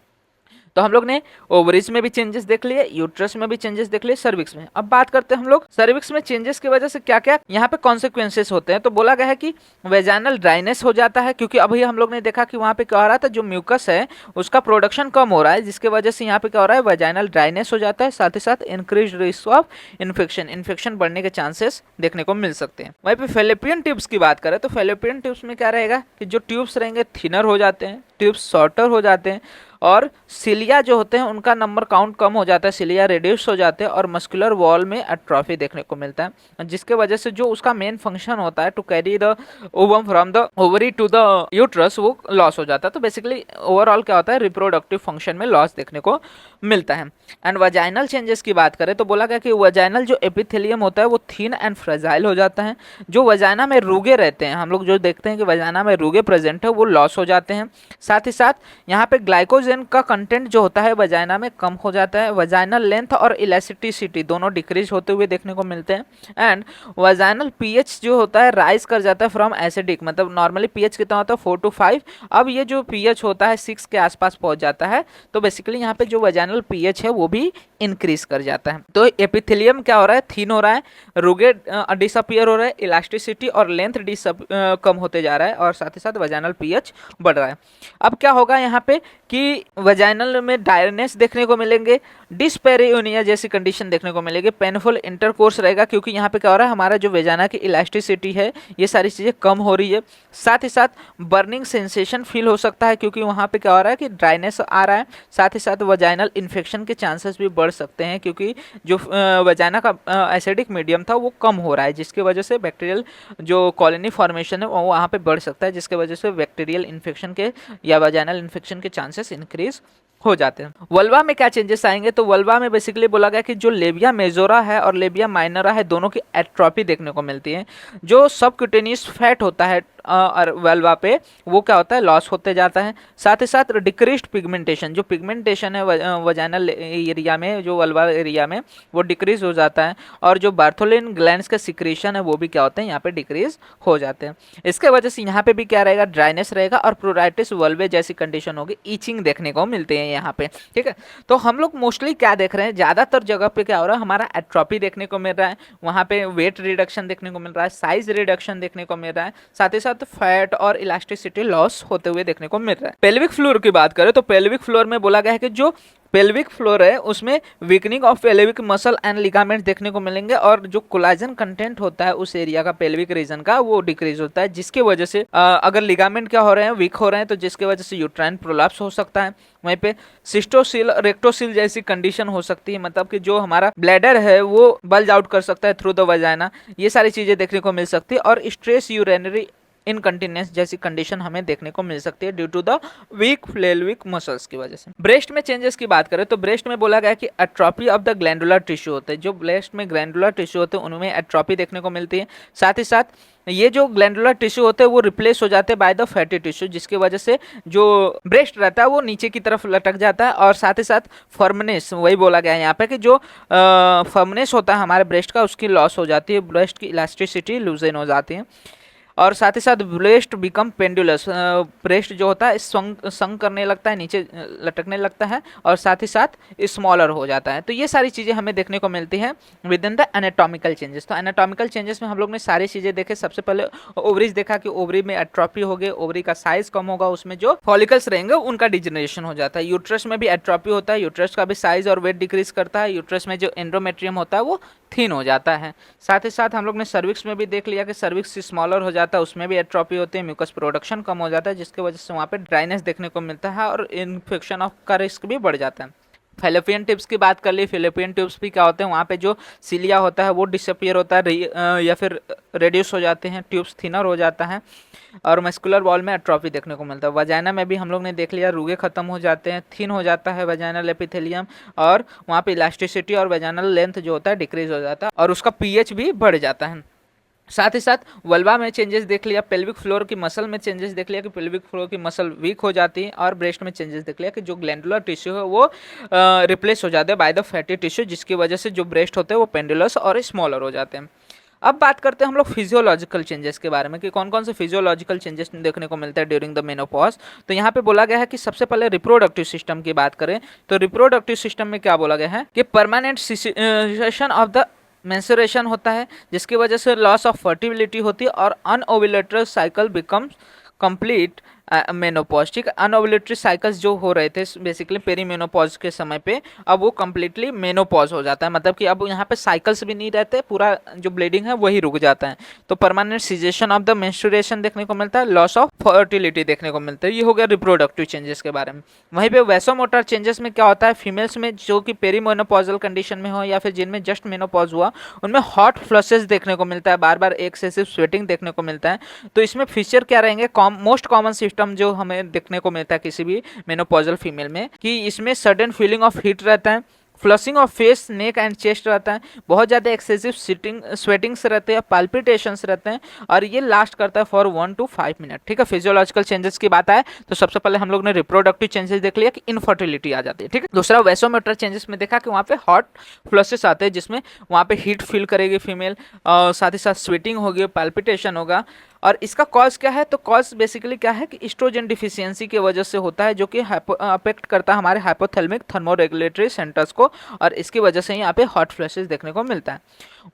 तो हम लोग ने ओवरीज में भी चेंजेस देख लिए, यूट्रस में भी चेंजेस देख लिए, सर्विक्स में। अब बात करते हैं हम लोग सर्विक्स में चेंजेस की वजह से क्या क्या यहाँ पे कॉन्सिक्वेंसेस होते हैं। तो बोला गया है कि वेजाइनल ड्राइनेस हो जाता है, क्योंकि अभी हम लोग ने देखा कि वहाँ पे क्या हो रहा था, जो म्यूकस है उसका प्रोडक्शन कम हो रहा है, जिसकी वजह से यहाँ पे क्या हो रहा है, वेजाइनल ड्राइनेस हो जाता है। साथ ही साथ इंक्रीज रिस्क ऑफ इन्फेक्शन बढ़ने के चांसेस देखने को मिल सकते हैं। वहीं पे फेलोपियन ट्यूब्स की बात करें तो फेलोपियन ट्यूब्स में क्या रहेगा कि जो ट्यूब्स रहेंगे थिनर हो जाते हैं, ट्यूब्स शॉर्टर हो जाते हैं और सिलिया जो होते हैं उनका नंबर काउंट कम हो जाता है, सिलिया रिड्यूस हो जाते हैं और मस्कुलर वॉल में एट्रोफी देखने को मिलता है, जिसके वजह से जो उसका मेन फंक्शन होता है to carry the ovum from the ovary to the uterus वो लॉस हो जाता है। तो बेसिकली ओवरऑल क्या होता है, रिप्रोडक्टिव फंक्शन में लॉस देखने को मिलता है। एंड वजाइनल चेंजेस की बात करें तो बोला गया कि वजाइनल जो एपिथेलियम होता है वो थिन एंड फ्रेजाइल हो जाता है। जो वजाइना में रूगे रहते हैं, हम लोग जो देखते हैं कि वजाइना में रूगे प्रेजेंट है वो लॉस हो जाते हैं। साथ ही साथ यहाँ पे ग्लाइकोजेन ऑक्सीजन का कंटेंट जो होता है वजाइना में कम हो जाता है, वजाइनल लेंथ और इलास्टिसिटी दोनों डिक्रीज होते हुए देखने को मिलते हैं, एंड वजाइनल पीएच जो होता है राइज कर जाता है फ्रॉम एसिडिक, मतलब नॉर्मली पीएच कितना होता है 4 to 5, अब ये जो पीएच होता है 6 के आसपास पहुंच जाता है, तो बेसिकली यहाँ पे जो वजाइनल पीएच है वो भी इंक्रीज कर जाता है। तो एपिथेलियम क्या हो रहा है, थीन हो रहा है, रुगेड डिसअपियर हो रहा है, इलास्टिसिटी और लेंथ कम होते जा रहा है, और साथ ही साथ वजाइनल पीएच बढ़ रहा है। अब क्या होगा यहाँ पे कि वजाइनल में डायरनेस देखने को मिलेंगे, डिस्पेरियोनिया जैसी कंडीशन देखने को मिलेगी, पेनफुल इंटरकोर्स रहेगा, क्योंकि यहाँ पे क्या हो रहा है हमारा जो वजाइना की इलास्टिसिटी है ये सारी चीज़ें कम हो रही है। साथ ही साथ बर्निंग सेंसेशन फील हो सकता है, क्योंकि वहाँ पे क्या हो रहा है कि ड्राइनेस आ रहा है, साथ ही साथ वजाइनल इन्फेक्शन के चांसेस भी बढ़ सकते हैं, क्योंकि जो वजाइना का एसिडिक मीडियम था वो कम हो रहा है, जिसकी वजह से बैक्टीरियल जो कॉलोनी फॉर्मेशन है वो वहाँ पे बढ़ सकता है, जिसकी वजह से बैक्टीरियल इन्फेक्शन के या वजाइनल इन्फेक्शन के चांसेस इंक्रीज हो जाते हैं। वल्वा में क्या चेंजेस आएंगे, तो वल्वा में बेसिकली बोला गया कि जो लेबिया मेजोरा है और लेबिया माइनरा है दोनों की एट्रोपी देखने को मिलती है। जो सबक्यूटेनियस फैट होता है और वल्वा पे वो क्या होता है लॉस होते जाता है। साथ ही साथ डिक्रीज्ड पिगमेंटेशन, जो पिगमेंटेशन है वजाइनल एरिया में, जो वल्वा एरिया में वो डिक्रीज हो जाता है, और जो बार्थोलिन ग्लैंड्स का सिक्रेशन है वो भी क्या होते हैं यहाँ पे डिक्रीज हो जाते हैं। इसके वजह से यहाँ पे भी क्या रहेगा, ड्राइनेस रहेगा और प्रोराइटिस वल्वे जैसी कंडीशन होगी, ईचिंग देखने को मिलते हैं यहाँ पे। ठीक है, तो हम लोग मोस्टली क्या देख रहे हैं, ज़्यादातर जगह पे क्या हो रहा है हमारा एट्रोपी देखने को मिल रहा है, वहाँ पे वेट रिडक्शन देखने को मिल रहा है, साइज रिडक्शन देखने को मिल रहा है, साथ ही साथ फैट और इलास्टिसिटी लॉस होते हुए देखने को मिल रहा है। पेल्विक फ्लोर की बात करें तो पेल्विक फ्लोर में बोला गया है कि जो पेल्विक फ्लोर है उसमें weakening of pelvic muscle and ligament देखने को मिलेंगे, और जो कोलाजन कंटेंट होता है उस एरिया का पेल्विक रीजन का वो डिक्रीज होता है, जिसकी वजह से अगर लिगामेंट क्या हो रहे हैं वीक हो रहे हैं तो जिसकी वजह से यूट्राइन प्रोलैप्स हो सकता है। वहीं पे सिस्टोसिल रेक्टोसिल जैसी कंडीशन हो सकती है, मतलब कि जो हमारा ब्लैडर है वो बल्ज आउट कर सकता है थ्रू द वजाइना, ये सारी चीजें देखने को मिल सकती है, और स्ट्रेस यूरिनरी इनकंटिन्यूस जैसी कंडीशन हमें देखने को मिल सकती है due to the weak pelvic muscles की वजह से। ब्रेस्ट में चेंजेस की बात करें तो ब्रेस्ट में बोला गया है कि atrophy of the glandular tissue होते हैं, जो ब्रेस्ट में ग्लैंडुलर टिश्यू होते हैं उनमें एट्रोपी देखने को मिलती है। साथ ही साथ ये जो ग्लैंडुलर टिश्यू होते हैं वो रिप्लेस हो जाते हैं बाय द फैटी टिश्यू, जिसकी वजह से जो ब्रेस्ट रहता है वो नीचे की तरफ लटक जाता है, और साथ ही साथ फर्मनेस, वही बोला गया है यहाँ पे कि जो फर्मनेस होता है हमारे ब्रेस्ट का उसकी लॉस हो जाती है, ब्रेस्ट की इलास्टिसिटी लूजन हो जाती है, और साथ ही साथ ब्रेस्ट बिकम पेंडुलस, ब्रेस्ट जो होता है संग करने लगता है, नीचे लटकने लगता है, और साथ ही साथ स्मॉलर हो जाता है। तो ये सारी चीज़ें हमें देखने को मिलती हैं with in the anatomical changes. तो एनाटॉमिकल चेंजेस में हम लोग ने सारी चीज़ें देखे। सबसे पहले ओवरीज देखा कि ओवरी में एट्रोपी हो गई, ओवरी का साइज कम होगा, उसमें जो फॉलिकल्स रहेंगे उनका डिजनरेशन हो जाता है। यूट्रस में भी एट्रोपी होता है, यूट्रस का भी साइज और वेट डिक्रीज करता है, यूट्रस में जो एंड्रोमेट्रियम होता है वो थिन हो जाता है। साथ ही साथ हम लोग ने सर्विक्स में भी देख लिया कि सर्विक्स स्मॉलर हो जाता है, उसमें भी एट्रोपी होती है, म्यूकस प्रोडक्शन कम हो जाता है, जिसकी वजह से वहाँ पे ड्राइनेस देखने को मिलता है और इन्फेक्शन ऑफ का रिस्क भी बढ़ जाता है। फेलोपियन ट्यूब्स की बात कर ली, फेलोपियन ट्यूब्स भी क्या होते हैं, वहाँ पे जो सीलिया होता है वो डिसअपियर होता है या फिर रेड्यूस हो जाते हैं, ट्यूब्स थिनर हो जाता है, और मस्कुलर वॉल में एट्रोफी देखने को मिलता है। वजाइना में भी हम लोग ने देख लिया, रूगे खत्म हो जाते हैं, थिन हो जाता है वजाइनल एपिथेलियम, और वहाँ पे इलास्टिसिटी और वजाइनल लेंथ जो होता है डिक्रीज हो जाता है, और उसका पीएच भी बढ़ जाता है। साथ ही साथ वल्वा में चेंजेस देख लिया, पेल्विक फ्लोर की मसल में चेंजेस देख लिया कि पेल्विक फ्लोर की मसल वीक हो जाती है, और ब्रेस्ट में चेंजेस देख लिया कि जो ग्लैंडुलर टिश्यू है वो रिप्लेस हो जाते हैं बाय द फैटी टिश्यू, जिसकी वजह से जो ब्रेस्ट होते हैं वो पेंडुलस और स्मॉलर हो जाते हैं। अब बात करते हैं हम लोग फिजियोलॉजिकल चेंजेस के बारे में कि कौन कौन से फिजियोलॉजिकल चेंजेस देखने को मिलता है ड्यूरिंग द मेनोपॉज। तो यहाँ पे बोला गया है कि सबसे पहले रिप्रोडक्टिव सिस्टम की बात करें तो रिप्रोडक्टिव सिस्टम में क्या बोला गया है कि permanent session of the menstruation होता है, जिसकी वजह से लॉस ऑफ फर्टिलिटी होती है और अनओव्यूलेटरी साइकिल बिकम्स कंप्लीट मेनोपॉज। ठीक है, अनओव्यूलेटरी साइकिल्स जो हो रहे थे बेसिकली पेरीमेनोपॉज के समय पे, अब वो कम्प्लीटली मेनोपॉज हो जाता है, मतलब कि अब यहाँ पे साइकिल्स भी नहीं रहते, पूरा जो ब्लीडिंग है वही रुक जाता है। तो permanent cessation of the menstruation देखने को मिलता है, लॉस ऑफ फर्टिलिटी देखने को मिलता है। ये हो गया रिप्रोडक्टिव चेंजेस के बारे में। वहीं पे वैसोमोटर चेंजेस में क्या होता है, फीमेल्स में जो कि पेरीमेनोपॉजल कंडीशन में हो या फिर जिनमें जस्ट मेनोपॉज हुआ, उनमें हॉट फ्लशेस देखने को मिलता है, बार बार एक्सेसिव स्वेटिंग देखने को मिलता है। तो इसमें फीचर क्या रहेंगे, मोस्ट कॉमन सिस्टम जो हमें देखने को मिलता है किसी भी मेनोपॉजल फीमेल में, कि इसमें सडन फीलिंग ऑफ हीट रहता है, flushing of face, neck and chest रहता है, बहुत ज़्यादा एक्सेसिव स्वेटिंग्स रहते हैं, पाल्पिटेशंस रहते हैं, और ये लास्ट करता है फॉर 1 to 5 मिनट। ठीक है, फिजियोलॉजिकल चेंजेस की बात आए तो सबसे पहले हम लोग ने रिप्रोडक्टिव चेंजेस देख लिया कि इनफर्टिलिटी आ जाती है। ठीक है, दूसरा वैसोमेट्रिक चेंजेस में देखा कि वहाँ पे हॉट फ्लशेस आते हैं, जिसमें वहाँ पे हीट फील करेगी फीमेल, साथ ही साथ स्वेटिंग होगी, पाल्पिटेशन होगा। और इसका कॉज क्या है, तो कॉज बेसिकली क्या है कि एस्ट्रोजन डिफिशियंसी की वजह से होता है, जो कि अफेक्ट करता है हमारे हाइपोथैलेमिक थर्मोरेगुलेटरी सेंटर्स को, और इसकी वजह से यहाँ पे हॉट फ्लैशेस देखने को मिलता है।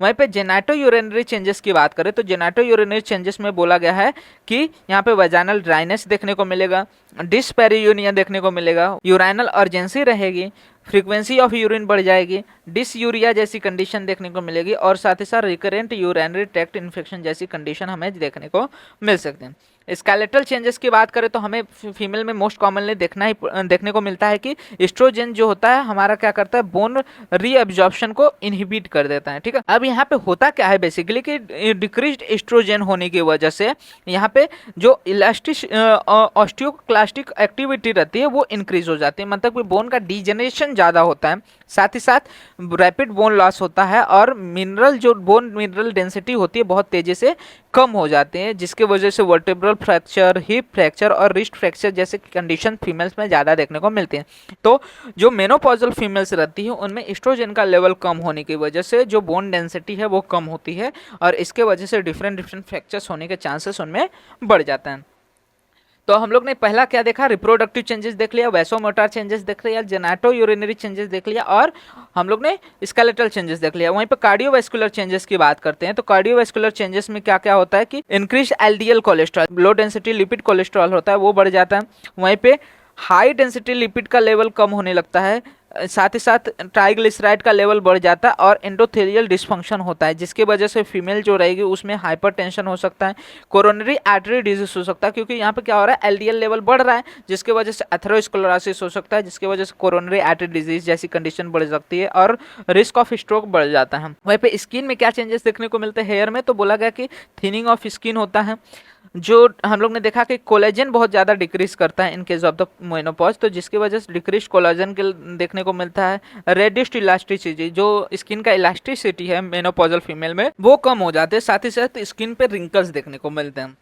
वहीं पे जेनाटो यूरिनरी चेंजेस की बात करें तो जेनाटो यूरिनरी चेंजेस में बोला गया है कि यहाँ पे वेजाइनल ड्राइनेस देखने को मिलेगा, डिस्पेरियूनिया देखने को मिलेगा, यूराइनल अर्जेंसी रहेगी, फ्रीक्वेंसी ऑफ यूरिन बढ़ जाएगी, डिसयूरिया जैसी कंडीशन देखने को मिलेगी, और साथ ही साथ रिकरेंट यूरिनरी ट्रैक्ट इन्फेक्शन जैसी कंडीशन हमें देखने को मिल सकते हैं। स्केलेटल चेंजेस की बात करें तो हमें फीमेल में मोस्ट कॉमनली देखने को मिलता है कि एस्ट्रोजन जो होता है हमारा क्या करता है, बोन रीअब्जॉर्प्शन को इनहिबिट कर देता है। ठीक है, अब यहाँ पे होता क्या है बेसिकली कि डिक्रीज्ड एस्ट्रोजन होने की वजह से यहाँ पे जो इलास्टिक ऑस्टियोक्लास्टिक एक्टिविटी रहती है वो इंक्रीज हो जाती है, मतलब कि बोन का डिजेनरेशन ज़्यादा होता है, साथ ही साथ रैपिड बोन लॉस होता है, और मिनरल जो बोन मिनरल डेंसिटी होती है बहुत तेज़ी से कम हो जाते हैं, जिसके वजह से वर्टेब्रल फ्रैक्चर, हिप फ्रैक्चर और रिस्ट फ्रैक्चर जैसे कंडीशन फीमेल्स में ज़्यादा देखने को मिलते हैं। तो जो मेनोपॉजल फीमेल्स रहती हैं उनमें एस्ट्रोजन का लेवल कम होने की वजह से जो बोन डेंसिटी है वो कम होती है, और इसके वजह से डिफरेंट फ्रैक्चर्स होने के चांसेस उनमें बढ़ जाते हैं। तो हम लोग ने पहला क्या देखा, रिप्रोडक्टिव चेंजेस देख लिया, वैसोमोटर चेंजेस देख लिया, जेनाटो यूरिनरी चेंजेस देख लिया, और हम लोग ने स्केलेटल चेंजेस देख लिया। वहीं पे कार्डियोवैस्कुलर चेंजेस की बात करते हैं तो कार्डियोवैस्कुलर चेंजेस में क्या क्या होता है कि increase LDL cholesterol, low density lipid cholesterol होता है वो बढ़ जाता है। वहीं पे हाई डेंसिटी लिपिड का लेवल कम होने लगता है, साथ ही साथ ट्राइग्लिसराइड का लेवल बढ़ जाता है, और एंडोथेलियल डिस्फंक्शन होता है, जिसकी वजह से फीमेल जो रहेगी उसमें हाइपरटेंशन हो सकता है, कोरोनरी आर्टरी डिजीज हो सकता है, क्योंकि यहाँ पे क्या हो रहा है, एलडीएल लेवल बढ़ रहा है, जिसकी वजह से एथेरोस्क्लेरोसिस हो सकता है, जिसकी वजह से कोरोनरी आर्टरी डिजीज जैसी कंडीशन बढ़ सकती है, और रिस्क ऑफ स्ट्रोक बढ़ जाता है। वहीं पे स्किन में क्या चेंजेस देखने को मिलते हैं, हेयर में तो बोला गया कि थिनिंग ऑफ स्किन होता है, जो हम लोग ने देखा कि कोलेजन बहुत ज़्यादा डिक्रीज करता है in case of the menopause, तो जिसकी वजह से डिक्रीज कोलेजन के देखने को मिलता है। रेडिस्ट इलास्टिसिटी, जो स्किन का इलास्टिसिटी है मेनोपॉजल फीमेल में वो कम हो जाते हैं, साथ ही साथ स्किन पे रिंकल्स देखने को मिलते हैं।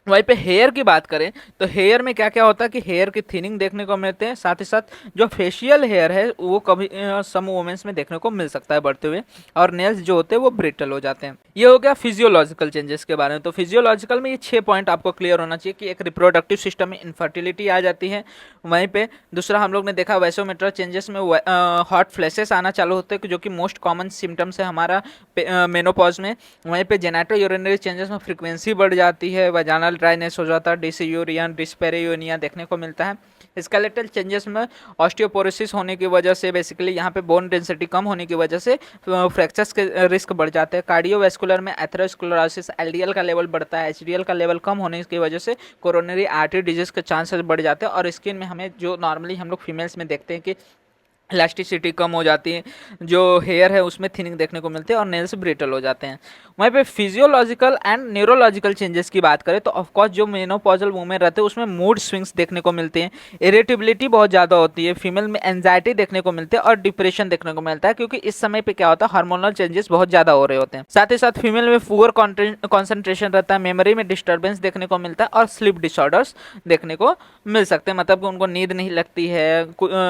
वहीं पे हेयर की बात करें तो हेयर में क्या क्या होता है कि हेयर की थिनिंग देखने को मिलते हैं, साथ ही साथ जो फेशियल हेयर है वो कभी सम वुमेन्स में देखने को मिल सकता है बढ़ते हुए, और नेल्स जो होते हैं वो ब्रिटल हो जाते हैं। ये हो गया फिजियोलॉजिकल चेंजेस के बारे में। तो फिजियोलॉजिकल में ये 6 पॉइंट आपको क्लियर होना चाहिए कि एक रिप्रोडक्टिव सिस्टम में इनफर्टिलिटी आ जाती है, वहीं पे दूसरा हम लोग ने देखा वैसोमेट्रिक चेंजेस में हॉट फ्लैशेस आना चालू होते हैं जो कि मोस्ट कॉमन सिम्टम्स है हमारा मेनोपॉज में। वहीं पे जेनेटो यूरिनरी चेंजेस में फ्रीक्वेंसी बढ़ जाती है, वजानल ड्राइनेस हो जाता है, डिसयूरिया डिस्पेरियोनिया देखने को मिलता है। स्केलेटल चेंजेस में ऑस्टियोपोरोसिस होने की वजह से बेसिकली यहाँ पे बोन डेंसिटी कम होने की वजह से फ्रैक्चर्स के रिस्क बढ़ जाते हैं। कार्डियोवैस्कुलर में एथेरोस्क्लेरोसिस, एलडीएल का लेवल बढ़ता है, एचडीएल का लेवल कम होने की वजह से कोरोनरी आर्टरी डिजीज के चांसेस बढ़ जाते हैं, और स्किन में हमें जो नॉर्मली हम लोग फीमेल्स में देखते हैं कि इलास्टिसिटी कम हो जाती है, जो हेयर है उसमें थिनिंग देखने को मिलती है, और नेल्स ब्रिटल हो जाते हैं। वहीं पे फिजियोलॉजिकल एंड न्यूरोलॉजिकल चेंजेस की बात करें तो ऑफकोर्स जो मेनोपॉजल वुमेन रहते हैं उसमें मूड स्विंग्स देखने को मिलते हैं, इरिटेबिलिटी बहुत ज़्यादा होती है, फीमेल में एंजाइटी देखने को मिलती है, और डिप्रेशन देखने को मिलता है, क्योंकि इस समय पे क्या होता है हार्मोनल चेंजेस बहुत ज़्यादा हो रहे होते हैं। साथ ही साथ फीमेल में पुअर कॉन्सेंट्रेशन रहता है, मेमोरी में डिस्टर्बेंस देखने को मिलता है, और स्लीप डिसऑर्डर्स देखने को मिल सकते हैं, मतलब कि उनको नींद नहीं लगती है,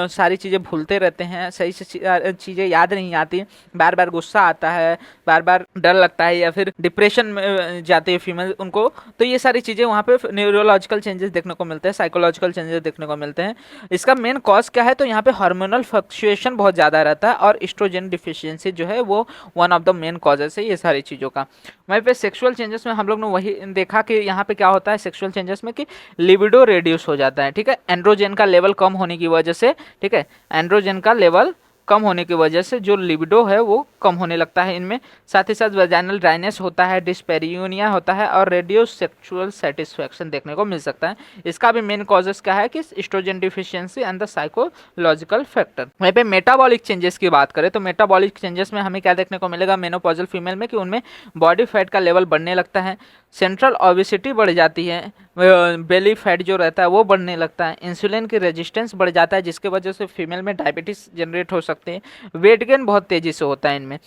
सारी चीज़ें भूलते रहते हैं, सही से चीज़ें याद नहीं आती, बार बार गुस्सा आता है, बार बार डर लगता है, या फिर डिप्रेशन में जाती है फीमेल उनको। तो ये सारी चीज़ें वहाँ पे न्यूरोलॉजिकल चेंजेस देखने को मिलते हैं, साइकोलॉजिकल चेंजेस देखने को मिलते हैं। इसका मेन कॉज क्या है, तो यहाँ पे हार्मोनल फ्लक्चुएशन बहुत ज़्यादा रहता है, और एस्ट्रोजन डिफिशियंसी जो है वो one of the main causes है ये सारी चीज़ों का। वहीं पे सेक्सुअल चेंजेस में हम लोग ने वही देखा कि यहाँ पे क्या होता है सेक्सुअल चेंजेस में कि लिबिडो रेड्यूस हो जाता है, ठीक है, एंड्रोजन का लेवल कम होने की वजह से, ठीक है, एंड्रोजन का लेवल कम होने की वजह से जो लिबिडो है वो कम होने लगता है इनमें। साथ ही साथ वेजाइनल ड्राइनेस होता है, डिस्पेरियोनिया होता है, और रेडियो सेक्सुअल सेटिस्फैक्शन देखने को मिल सकता है। इसका भी मेन कॉजेस क्या है कि estrogen deficiency and the psychological factor. वहीं पे मेटाबॉलिक चेंजेस की बात करें तो मेटाबॉलिक चेंजेस में हमें क्या देखने को मिलेगा मेनोपॉजल फीमेल में कि उनमें बॉडी फैट का लेवल बढ़ने लगता है, सेंट्रल ओबेसिटी बढ़ जाती है, बेली फैट जो रहता है वो बढ़ने लगता है, इंसुलिन की रेजिस्टेंस बढ़ जाता है जिसके वजह से फीमेल में डायबिटीज जनरेट हो सकते हैं, वेट गेन बहुत तेजी से होता है इनमें,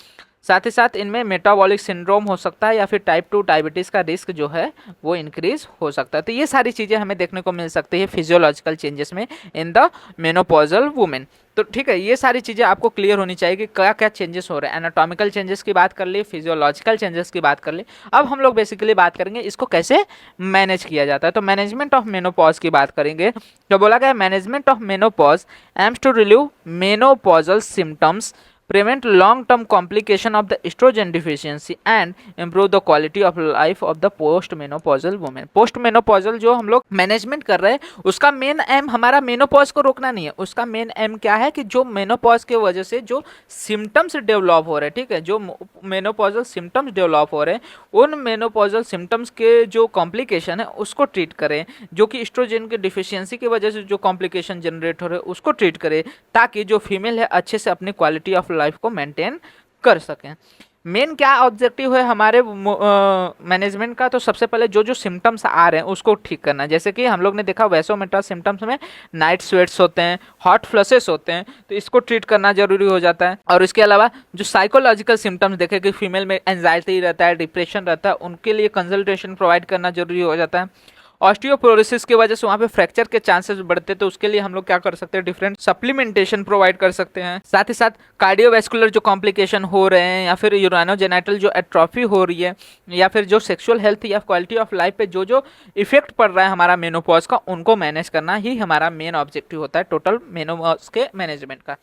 साथ ही साथ इनमें मेटाबॉलिक सिंड्रोम हो सकता है या फिर टाइप 2 डायबिटीज़ का रिस्क जो है वो इंक्रीज हो सकता है। तो ये सारी चीज़ें हमें देखने को मिल सकती है फिजियोलॉजिकल चेंजेस में इन द मेनोपॉजल वुमेन। तो ठीक है, ये सारी चीज़ें आपको क्लियर होनी चाहिए कि क्या क्या चेंजेस हो रहे हैं। एनाटॉमिकल चेंजेस की बात कर ली, फिजियोलॉजिकल चेंजेस की बात कर ली, अब हम लोग बेसिकली बात करेंगे इसको कैसे मैनेज किया जाता है। तो मैनेजमेंट ऑफ मेनोपॉज की बात करेंगे, तो बोला गया management of menopause aims to relieve menopausal symptoms, prevent long-term complication of the estrogen deficiency and improve the quality of life of the postmenopausal women। postmenopausal जो हम लोग मैनेजमेंट कर रहे हैं उसका मेन एम हमारा मेनोपॉज को रोकना नहीं है, उसका मेन एम क्या है कि जो मेनोपॉज के वजह से जो सिम्टम्स डेवलप हो रहे हैं, ठीक है, जो मेनोपॉजल सिम्टम्स डेवलप हो रहे हैं उन मेनोपॉजल सिम्टम्स के जो कॉम्प्लिकेशन है उसको ट्रीट करें, जो कि एस्ट्रोजन की डिफिशियंसी की वजह से जो कॉम्प्लिकेशन जनरेट हो रहे हैं उसको ट्रीट करें, ताकि जो फीमेल है अच्छे से अपनी क्वालिटी ऑफ लाइफ को मेंटेन कर सकें। मेन क्या ऑब्जेक्टिव है हमारे मैनेजमेंट का, तो सबसे पहले जो जो सिम्टम्स आ रहे हैं उसको ठीक करना। जैसे कि हम लोग ने देखा वैसोमेटा सिम्टम्स में नाइट स्वेट्स होते हैं, हॉट फ्लशेस होते हैं, तो इसको ट्रीट करना जरूरी हो जाता है। और इसके अलावा जो साइकोलॉजिकल सिम्टम्स देखे कि फीमेल में एंजाइटी रहता है, डिप्रेशन रहता है, उनके लिए कंसल्टेशन प्रोवाइड करना जरूरी हो जाता है। ऑस्टियोपोरोसिस की वजह से वहाँ पे फ्रैक्चर के चांसेस बढ़ते, तो उसके लिए हम लोग क्या कर सकते हैं, डिफरेंट सप्लीमेंटेशन प्रोवाइड कर सकते हैं। साथ ही साथ कार्डियोवैस्कुलर जो कॉम्प्लिकेशन हो रहे हैं या फिर यूरानोजेनाइटल जो एट्रोफी हो रही है या फिर जो सेक्सुअल हेल्थ या क्वालिटी ऑफ लाइफ पे जो जो इफेक्ट पड़ रहा है हमारा मेनोपॉज का, उनको मैनेज करना ही हमारा मेन ऑब्जेक्टिव होता है टोटल मेनोपॉज के मैनेजमेंट का।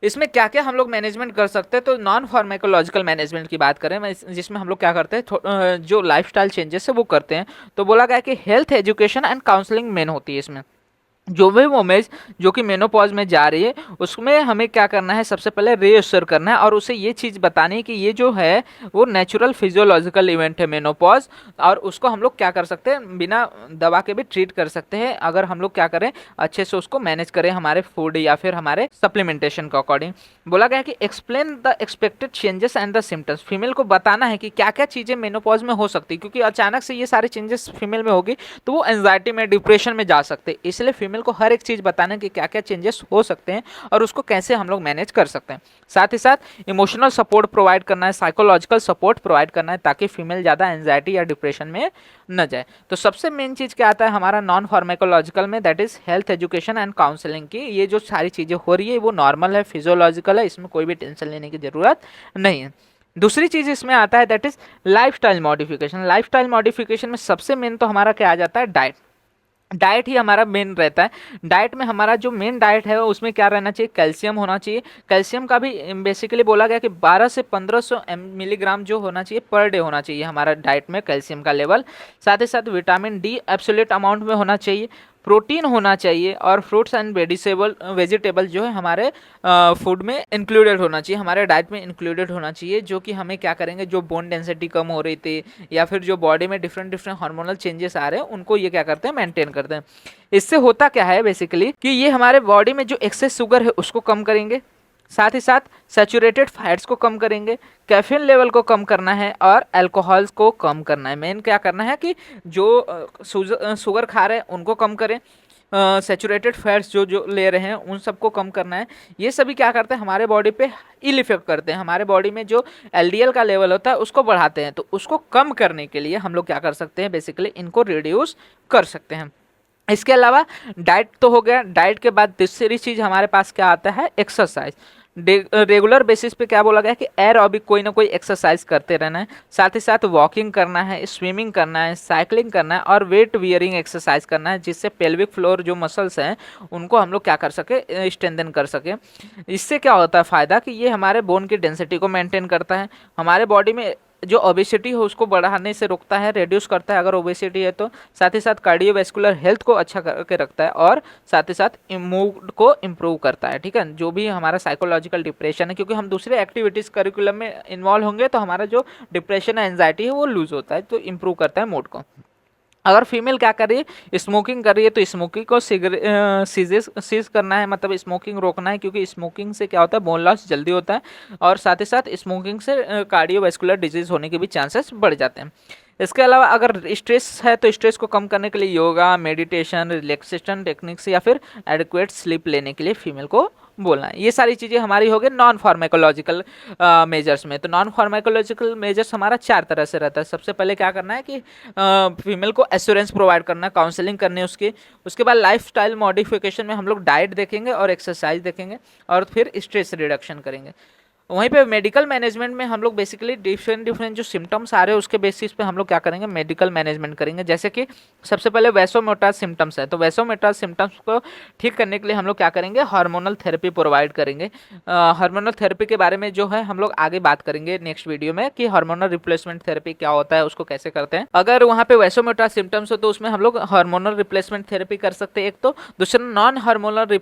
इसमें क्या क्या हम लोग मैनेजमेंट कर सकते हैं, तो नॉन फार्मेकोलॉजिकल मैनेजमेंट की बात करें जिसमें हम लोग क्या करते हैं, जो लाइफस्टाइल चेंजेस है वो करते हैं। तो बोला गया कि health education and counselling main होती है इसमें। जो भी वुमेज जो कि मेनोपॉज में जा रही है उसमें हमें क्या करना है, सबसे पहले रीअश्योर करना है और उसे ये चीज़ बतानी है कि ये जो है वो नेचुरल फिजियोलॉजिकल इवेंट है मेनोपॉज, और उसको हम लोग क्या कर सकते हैं, बिना दवा के भी ट्रीट कर सकते हैं अगर हम लोग क्या करें, अच्छे से उसको मैनेज करें हमारे फूड या फिर हमारे सप्लीमेंटेशन के अकॉर्डिंग। बोला गया कि explain the expected changes and the symptoms, female को बताना है कि क्या क्या चीज़ें मेनोपॉज में हो सकती है, क्योंकि अचानक से ये सारे चेंजेस फीमेल में होगी तो वो एंजाइटी में, डिप्रेशन में जा सकते, इसलिए फीमेल को हर एक चीज़ बताना कि क्या क्या चेंजेस हो सकते हैं और उसको कैसे हम लोग मैनेज कर सकते हैं। साथ ही साथ इमोशनल सपोर्ट प्रोवाइड करना है, साइकोलॉजिकल सपोर्ट प्रोवाइड करना है, ताकि फीमेल ज़्यादा एंजाइटी या डिप्रेशन में न जाए। तो सबसे मेन चीज़ क्या आता है हमारा नॉन फार्मेकोलॉजिकल में, that is health education and counselling की। ये जो सारी चीज़ें हो रही है वो नॉर्मल है, फिजियोलॉजिकल है, इसमें कोई भी टेंशन लेने की ज़रूरत नहीं है। दूसरी चीज़ इसमें आता है that is lifestyle modification. Lifestyle modification में सबसे मेन तो हमारा क्या आ जाता है, डाइट। डाइट ही हमारा मेन रहता है। डाइट में हमारा जो मेन डाइट है उसमें क्या रहना चाहिए, कैल्शियम होना चाहिए। कैल्शियम का भी बेसिकली बोला गया कि 12 से 1500 मिलीग्राम जो होना चाहिए पर डे होना चाहिए हमारा डाइट में कैल्शियम का लेवल। साथ ही साथ विटामिन डी एब्सोल्यूट अमाउंट में होना चाहिए, प्रोटीन होना चाहिए, और फ्रूट्स एंड वेजिटेबल जो है हमारे फूड में इंक्लूडेड होना चाहिए, हमारे डाइट में इंक्लूडेड होना चाहिए, जो कि हमें क्या करेंगे, जो बोन डेंसिटी कम हो रही थी या फिर जो बॉडी में डिफरेंट डिफरेंट हार्मोनल चेंजेस आ रहे हैं उनको ये क्या करते हैं, मेंटेन करते हैं। इससे होता क्या है बेसिकली कि ये हमारे बॉडी में जो एक्सेस शुगर है उसको कम करेंगे, साथ ही साथ सैचुरेटेड फैट्स को कम करेंगे, कैफीन लेवल को कम करना है और अल्कोहल्स को कम करना है। मेन क्या करना है कि जो शुगर खा रहे हैं उनको कम करें, सैचुरेटेड फैट्स जो जो ले रहे हैं उन सबको कम करना है। ये सभी क्या करते हैं, हमारे बॉडी पे इल इफेक्ट करते हैं, हमारे बॉडी में जो एलडीएल का लेवल होता है उसको बढ़ाते हैं। तो उसको कम करने के लिए हम लोग क्या कर सकते हैं, बेसिकली इनको रिड्यूस कर सकते हैं। इसके अलावा डाइट तो हो गया, डाइट के बाद तीसरी चीज़ हमारे पास क्या आता है, एक्सरसाइज। रेगुलर बेसिस पे क्या बोला गया कि एरोबिक कोई ना कोई एक्सरसाइज करते रहना है, साथ ही साथ वॉकिंग करना है, स्विमिंग करना है, साइकिलिंग करना है और वेट वियरिंग एक्सरसाइज करना है, जिससे पेल्विक फ्लोर जो मसल्स हैं उनको हम लोग क्या कर सके, स्ट्रेंथन कर सके। इससे क्या होता है फ़ायदा कि ये हमारे बोन की डेंसिटी को मेंटेन करता है, हमारे बॉडी में जो ओबेसिटी है उसको बढ़ाने से रोकता है, रिड्यूस करता है अगर ओबेसिटी है तो, साथ ही साथ कार्डियोवैस्कुलर हेल्थ को अच्छा करके रखता है और साथ ही साथ मूड को इम्प्रूव करता है। ठीक है, जो भी हमारा साइकोलॉजिकल डिप्रेशन है, क्योंकि हम दूसरे एक्टिविटीज़ करिकुलम में इन्वॉल्व होंगे तो हमारा जो डिप्रेशन है, एंजाइटी है वो लूज होता है, तो इम्प्रूव करता है मूड को। अगर फीमेल क्या कर रही है, स्मोकिंग कर रही है, तो स्मोकिंग को सीज करना है, मतलब स्मोकिंग रोकना है, क्योंकि स्मोकिंग से क्या होता है, बोन लॉस जल्दी होता है और साथ ही साथ स्मोकिंग से कार्डियोवैस्कुलर डिजीज होने के भी चांसेस बढ़ जाते हैं। इसके अलावा अगर स्ट्रेस है तो स्ट्रेस को कम करने के लिए योगा, मेडिटेशन, रिलैक्सेशन टेक्निक्स या फिर एडिक्वेट स्लीप लेने के लिए फीमेल को बोलना है। ये सारी चीज़ें हमारी हो गई नॉन फार्माकोलॉजिकल मेजर्स में। तो नॉन फार्माकोलॉजिकल मेजर्स हमारा 4 तरह से रहता है। सबसे पहले क्या करना है कि फीमेल को एश्योरेंस प्रोवाइड करना है, काउंसलिंग करनी है उसकी। उसके बाद लाइफस्टाइल मॉडिफिकेशन में हम लोग डाइट देखेंगे और एक्सरसाइज देखेंगे और फिर स्ट्रेस रिडक्शन करेंगे। वहीं पे मेडिकल मैनेजमेंट में हम लोग बेसिकली डिफरेंट जो सिम्टम्स आ रहे हैं उसके बेसिस पे हम लोग क्या करेंगे, मेडिकल मैनेजमेंट करेंगे। जैसे कि सबसे पहले वैसोमोटार सिम्टम्स है, तो वैसोमोटार सिम्टम्स को ठीक करने के लिए हम लोग क्या करेंगे, हार्मोनल थेरेपी प्रोवाइड करेंगे। हार्मोनल थेरेपी के बारे में जो है हम लोग आगे बात करेंगे नेक्स्ट वीडियो में कि हार्मोनल रिप्लेसमेंट थेरेपी क्या होता है, उसको कैसे करते हैं। अगर वहाँ पे वैसोमोटार सिम्टम्स हो तो उसमें हम लोग हार्मोनल रिप्लेसमेंट थेरेपी कर सकते हैं एक तो। दूसरा नॉन हार्मोनल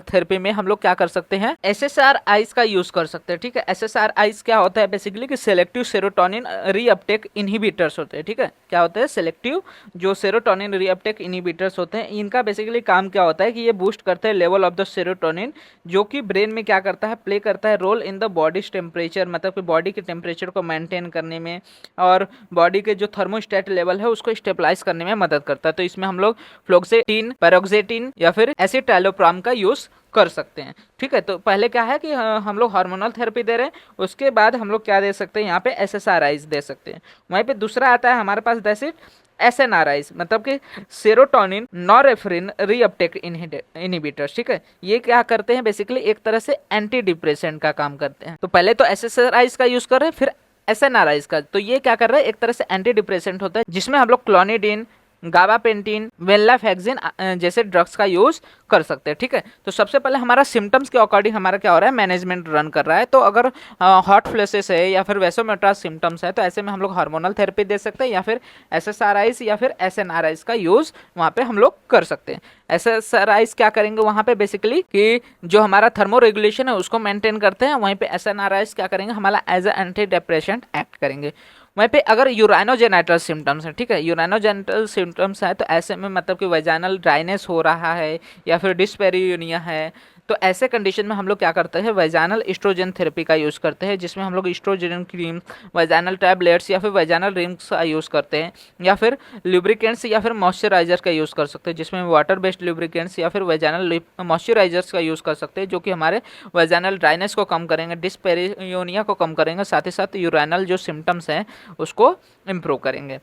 थेरेपी में हम लोग क्या कर सकते हैं, SSRIs का यूज कर सकते हैं। ठीक है, SSRIs क्या होता है बेसिकली कि सेलेक्टिव सेरोटोनिन रीअपटेक इनहिबिटर्स होते हैं। ठीक है, क्या होते हैं, सेलेक्टिव जो सेरोटोनिन रीअपटेक इनहिबिटर्स होते हैं। इनका बेसिकली काम क्या होता है कि ये बूस्ट करते हैं लेवल ऑफ द सेरोटोनिन, जो कि ब्रेन में क्या करता है, प्ले करता है role in the body's temperature, मतलब कि बॉडी के टेम्परेचर को मेंटेन करने में और बॉडी के जो थर्मोस्टेट लेवल है उसको स्टेबलाइज करने में मदद करता है। तो इसमें हम लोग फ्लोक्सेटिन, पैरोक्सेटिन या फिर एसिटाइलोप्राम का यूज कर सकते हैं। ठीक है, तो पहले क्या है कि हम लोग हार्मोनल थेरेपी दे रहे हैं, उसके बाद हम लोग क्या दे सकते हैं, यहाँ पे SSRIs दे सकते हैं। वहीं पे दूसरा आता है हमारे पास दैट इज SNRIs, मतलब कि सेरोटोनिन नॉरेफ्रिन रीअपटेक इनहिबिटर्स। ठीक है, ये क्या करते हैं बेसिकली एक तरह से एंटी डिप्रेसेंट का काम करते हैं। तो पहले तो SSRIs का यूज कर रहे हैं, फिर SNRIs का। तो ये क्या कर रहे हैं, एक तरह से एंटी डिप्रेसेंट होता है जिसमें हम लोग क्लोनिडिन, गाबापेंटिन, वेंलाफेक्सिन जैसे ड्रग्स का यूज कर सकते हैं। ठीक है, तो सबसे पहले हमारा सिम्टम्स के अकॉर्डिंग हमारा क्या हो रहा है, मैनेजमेंट रन कर रहा है। तो अगर हॉट फ्लैशेस है या फिर वैसोमोटार सिम्टम्स है तो ऐसे में हम लोग हार्मोनल थेरेपी दे सकते हैं या फिर SSRIs या फिर SNRIs का यूज वहाँ पे हम लोग कर सकते हैं। SSRIs क्या करेंगे वहाँ पे बेसिकली कि जो हमारा थर्मो रेगुलेशन है उसको मेंटेन करते हैं। वहीं पे SNRIs क्या करेंगे, हमारा as a antidepressant act करेंगे। वहीं पे अगर यूराइनोजेनिटल सिम्टम्स है, ठीक है, यूराइनोजेनिटल सिम्टम्स है तो ऐसे में मतलब कि वेजाइनल ड्राइनेस हो रहा है या फिर डिस्पेरियूनिया है, तो ऐसे कंडीशन में हम लोग क्या करते हैं, वेजाइनल एस्ट्रोजन थेरेपी का यूज़ करते हैं, जिसमें हम लोग एस्ट्रोजन क्रीम, वेजाइनल टैबलेट्स या फिर वेजाइनल रिंग्स का यूज़ करते हैं, या फिर लुब्रिकेंट्स या फिर मॉइस्चराइजर का यूज़ कर सकते हैं, जिसमें वाटर बेस्ड लुब्रिकेंट्स या फिर वेजाइनल मॉइस्चराइजर्स का यूज़ कर सकते हैं, जो कि हमारे वेजाइनल ड्राइनेस को कम करेंगे, डिस्पेरियोनिया को कम करेंगे, साथ ही साथ यूराइनल जो सिम्टम्स हैं उसको इम्प्रूव करेंगे।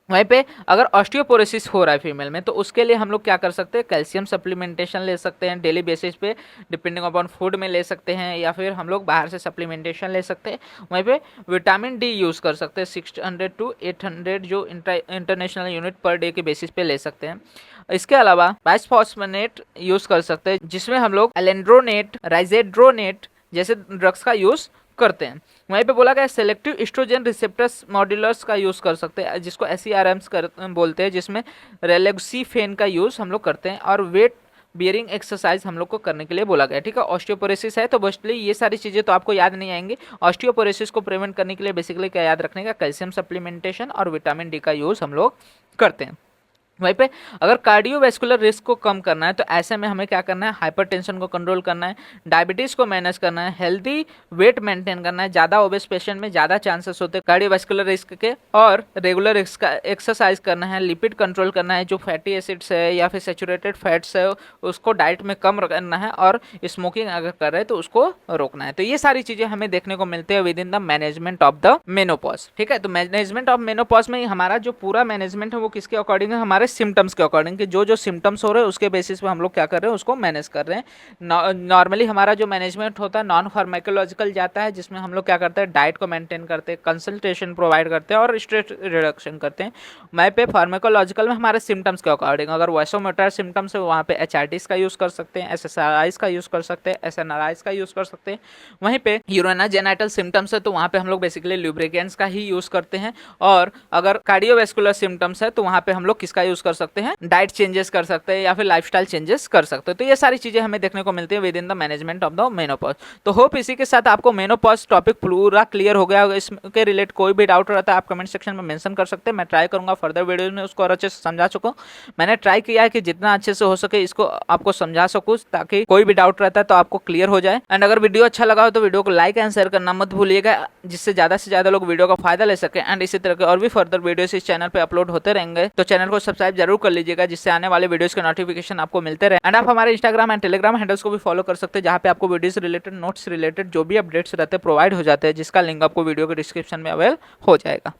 वहीं पे अगर ऑस्टियोपोरोसिस हो रहा है फीमेल में तो उसके लिए हम लोग क्या कर सकते हैं, कैल्शियम सप्लीमेंटेशन ले सकते हैं डेली बेसिस पे, डिपेंडिंग अपॉन फूड में ले सकते हैं या फिर हम लोग बाहर से सप्लीमेंटेशन ले सकते हैं। वहीं पे विटामिन डी यूज़ कर सकते हैं 600 to 800 जो इंटरनेशनल यूनिट पर डे के बेसिस पे ले सकते हैं। इसके अलावा बाइस्फॉस्फोनेट यूज़ कर सकते हैं, जिसमें हम लोग एलेंड्रोनेट, राइजेड्रोनेट जैसे ड्रग्स का यूज़ करते हैं। वहीं पे बोला गया सेलेक्टिव एस्ट्रोजन रिसेप्टर्स मॉड्यूलर्स का यूज़ कर सकते हैं, जिसको SERMs बोलते हैं, जिसमें रेलेक्सीफेन का यूज़ हम लोग करते हैं, और वेट बियरिंग एक्सरसाइज हम लोग को करने के लिए बोला गया। ठीक है, ऑस्टियोपोरोसिस है तो मोस्टली ये सारी चीज़ें तो आपको याद नहीं आएंगी। ऑस्टियोपोरोसिस को प्रिवेंट करने के लिए बेसिकली क्या याद रखने का, कैल्शियम सप्लीमेंटेशन और विटामिन डी का यूज़ हम लोग करते हैं। वहीं पे अगर कार्डियोवैस्कुलर रिस्क को कम करना है तो ऐसे में हमें क्या करना है, हाइपरटेंशन को कंट्रोल करना है, डायबिटीज़ को मैनेज करना है, हेल्दी वेट मेंटेन करना है। ज़्यादा ओबेस पेशेंट में ज़्यादा चांसेस होते हैं कार्डियोवैस्कुलर रिस्क के, और रेगुलर एक्सरसाइज करना है, लिपिड कंट्रोल करना है, जो फैटी एसिड्स है या फिर सेचुरेटेड फैट्स है उसको डाइट में कम करना है, और स्मोकिंग अगर कर रहे हैं तो उसको रोकना है। तो ये सारी चीज़ें हमें देखने को मिलती है with in the management of the menopause. ठीक है, तो मैनेजमेंट ऑफ मेनोपॉज में हमारा जो पूरा मैनेजमेंट है वो किसके अकॉर्डिंग है, हमारे सिम्टम्स के अकॉर्डिंग, कि जो सिम्टम्स हो रहे हैं उसके बेसिस पे हम लोग क्या कर रहे हैं, उसको मैनेज कर रहे हैं। नॉर्मली हमारा जो मैनेजमेंट होता है नॉन फार्माकोलॉजिकल जाता है, जिसमें हम लोग क्या करते हैं, डाइट को मेंटेन करते हैं, कंसल्टेशन प्रोवाइड करते हैं और स्ट्रेस रिडक्शन करते हैं। मैं पे फार्माकोलॉजिकल में हमारे सिम्टम्स के अकॉर्डिंग, अगर वैसोमोटर सिम्टम्स है वहाँ पे HRTs का यूज़ कर सकते हैं, SSRIs का यूज़ कर सकते हैं, SNRIs का यूज़ कर सकते हैं। वहीं पे यूराइनोजेनिटल सिम्टम्स है तो वहाँ पे हम लोग बेसिकली लुब्रिकेंट्स का ही यूज़ करते हैं, और अगर कार्डियोवैस्कुलर सिम्टम्स है तो वहाँ पे हम लोग किसका यूज़ चूज कर सकते हैं, डाइट चेंजेस कर सकते हैं या फिर लाइफस्टाइल चेंजेस कर सकते हैं। तो ये सारी चीजें हमें देखने को मिलती है with in the management of the menopause. तो होप इसी के साथ आपको मेनोपॉज टॉपिक पूरा क्लियर हो गया होगा। इसके रिलेटेड कोई भी डाउट रहता है आप कमेंट सेक्शन में मेंशन कर सकते हैं। मैं ट्राई करूंगा फर्दर वीडियोज में उसको और अच्छे से समझा सकूं। मैंने ट्राई किया है कि जितना अच्छे से हो सके इसको आपको समझा सकूं, ताकि कोई भी डाउट रहता है तो आपको क्लियर हो जाए। एंड अगर वीडियो अच्छा लगा हो तो वीडियो को लाइक एंड शेयर करना मत भूलिएगा, जिससे ज्यादा से ज्यादा लोग वीडियो का फायदा ले सके। एंड इसी तरह के और भी फर्दर वीडियोस इस चैनल पे अपलोड होते रहेंगे, तो चैनल को सब्सक्राइब जरूर कर लीजिएगा, जिससे आने वाले वीडियोस के नोटिफिकेशन आपको मिलते रहे। एंड आप हमारे इंस्टाग्राम एंड टेलीग्राम हैंडल्स को भी फॉलो कर सकते हैं, जहां पे आपको वीडियोस रिलेटेड, नोट्स रिलेटेड जो भी अपडेट्स रहते हैं प्रोवाइड हो जाते हैं, जिसका लिंक आपको वीडियो के डिस्क्रिप्शन में अवेल हो जाएगा।